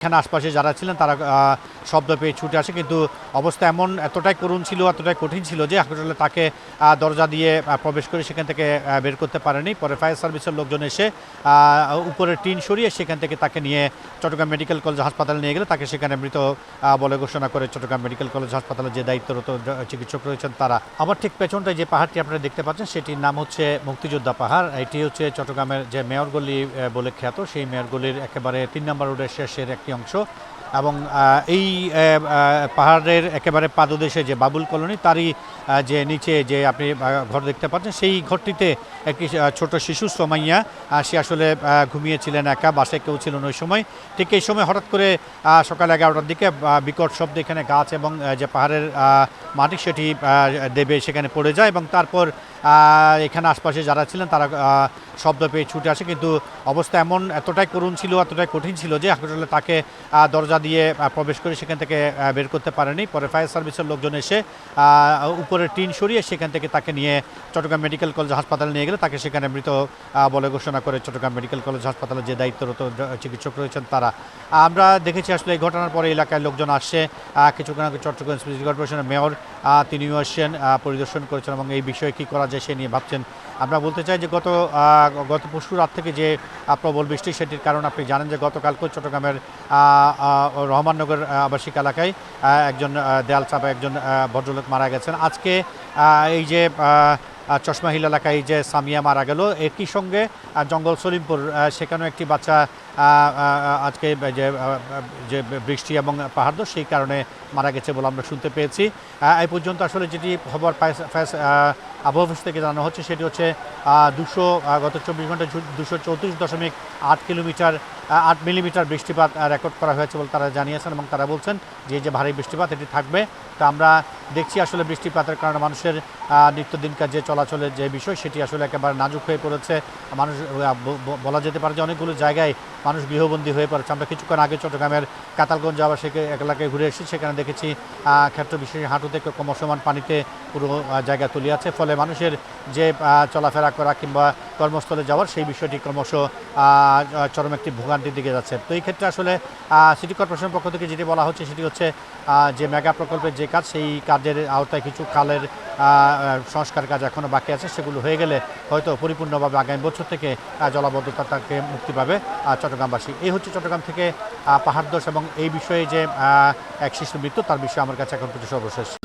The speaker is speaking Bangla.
এখানে আশপাশে যারা ছিলেন তারা শব্দ পেয়ে ছুটে আসে, কিন্তু অবস্থা এতটাই করুণ ছিল, এতটাই কঠিন ছিল যে আসলে তাকে দরজা দিয়ে প্রবেশ করে সেখান থেকে বের করতে পারেনি। পরে ফায়ার সার্ভিসের লোকজন এসে উপরের টিন সরিয়ে সেখান থেকে তাকে নিয়ে চট্টগ্রাম মেডিকেল কলেজ হাসপাতালে নিয়ে গেলে তাকে সেখানে মৃত বলে ঘোষণা করে চট্টগ্রাম মেডিকেল কলেজ হাসপাতালে যে দায়িত্বরত চিকিৎসক রয়েছেন তারা। আমার ঠিক পেছনটায় যে পাহাড়টি আপনারা দেখতে পাচ্ছেন সেটির নাম হচ্ছে মুক্তিযোদ্ধা পাহাড়। এটি হচ্ছে চট্টগ্রামের যে মেয়রগলি বলে খ্যাত, সেই মেয়রগলির একেবারে 3 নম্বর রোডের শেষের একটি অংশ। এবং এই পাহাড়ের একেবারে পাদদেশে যে বাবুল কলোনি তারই যে নিচে যে আপনি ঘর দেখতে পাচ্ছেন, সেই ঘরটিতে একটি ছোট শিশু সোমাইয়া, সে আসলে ঘুমিয়েছিলেন একা, বাসায় কেউ ছিল না ওই সময়। ঠিক এই সময় হঠাৎ করে সকাল 11টার দিকে বিকট শব্দে এখানে গাছ এবং যে পাহাড়ের মাটি সেটি দেবে সেখানে পড়ে যায়, এবং তারপর এখানে আশপাশে যারা ছিলেন তারা শব্দ পেয়ে ছুটে আসে, কিন্তু অবস্থা এতটাই করুণ ছিল, এতটাই কঠিন ছিল যে আসলে তাকে দরজা দিয়ে প্রবেশ করে সেখান থেকে বের করতে পারেনি। পরে ফায়ার সার্ভিসের লোকজন এসে উপরের টিন সরিয়ে সেখান থেকে তাকে নিয়ে চট্টগ্রাম মেডিকেল কলেজ হাসপাতালে নিয়ে গেলে তাকে সেখানে মৃত বলে ঘোষণা করে চট্টগ্রাম মেডিকেল কলেজ হাসপাতালে যে দায়িত্বরত চিকিৎসক রয়েছেন তারা। আমরা দেখেছি আসলে এই ঘটনার পরে এলাকায় লোকজন আসছে। কিছুক্ষণ আগে চট্টগ্রাম সিটি কর্পোরেশনের মেয়র তিনিও আসছেন, পরিদর্শন করেছেন এবং এই বিষয়ে কী করা যায় সে নিয়ে ভাবছেন। আমরা বলতে চাই যে গত পরশু রাত থেকে যে প্রবল বৃষ্টি, সেটির কারণ আপনি জানেন যে গতকালকে চট্টগ্রামের রহমাননগর আবাসিক এলাকায় একজন দেয়াল চাপা একজন ভদ্রলোক মারা গেছেন। আজকে এই যে চশমা হিল এলাকায় যে সামিয়া মারা গেল, একই সঙ্গে জঙ্গল সলিমপুর সেখানেও একটি বাচ্চা আজকে যে বৃষ্টি এবং পাহাড় সেই কারণে মারা গেছে বলে আমরা শুনতে পেয়েছি। এই পর্যন্ত আসলে যেটি খবর আবহাওয়া অফিস থেকে জানানো হচ্ছে সেটি হচ্ছে গত 24 ঘন্টায় 234.8 মিলিমিটার বৃষ্টিপাত রেকর্ড করা হয়েছে বলে তারা জানিয়েছেন, এবং তারা বলছেন যে ভারী বৃষ্টিপাত এটি থাকবে। তা আমরা দেখছি আসলে বৃষ্টিপাতের কারণে মানুষের নিত্যদিনকার যে চলাচলের যে বিষয় সেটি আসলে একেবারে নাজুক হয়ে পড়েছে। মানুষ বলা যেতে পারে যে অনেকগুলো জায়গায় মানুষ গৃহবন্দী হয়ে পড়েছে। আমরা কিছুক্ষণ আগে চট্টগ্রামের কাতালগঞ্জ আবাসিক এলাকায় ঘুরে এসেছি, সেখানে দেখেছি ক্ষেত্র বিশেষ হাঁটু থেকে ক্রমসমান পানিতে পুরো জায়গা তলিয়ে আছে, ফলে মানুষের যে চলাফেরা করা কিংবা কর্মস্থলে যাওয়ার সেই বিষয়টি ক্রমশ চরম একটি ভোগান্তির দিকে যাচ্ছে। তো এই ক্ষেত্রে আসলে সিটি কর্পোরেশনের পক্ষ থেকে যেটি বলা হচ্ছে সেটি হচ্ছে যে মেগা প্রকল্পের যে কাজ, সেই কাজের আওতায় কিছু খালের সংস্কার কাজ এখনও বাকি আছে, সেগুলো হয়ে গেলে হয়তো পরিপূর্ণভাবে আগামী বছর থেকে জলাবদ্ধতা থেকে মুক্তি পাবে চট্টগ্রামবাসী। এই হচ্ছে চট্টগ্রাম থেকে পাহাড় ধস এবং এই বিষয়ে যে এক শিশুর মৃত্যু, তার বিষয়ে আমার কাছে এখন পর্যন্ত সর্বশেষ।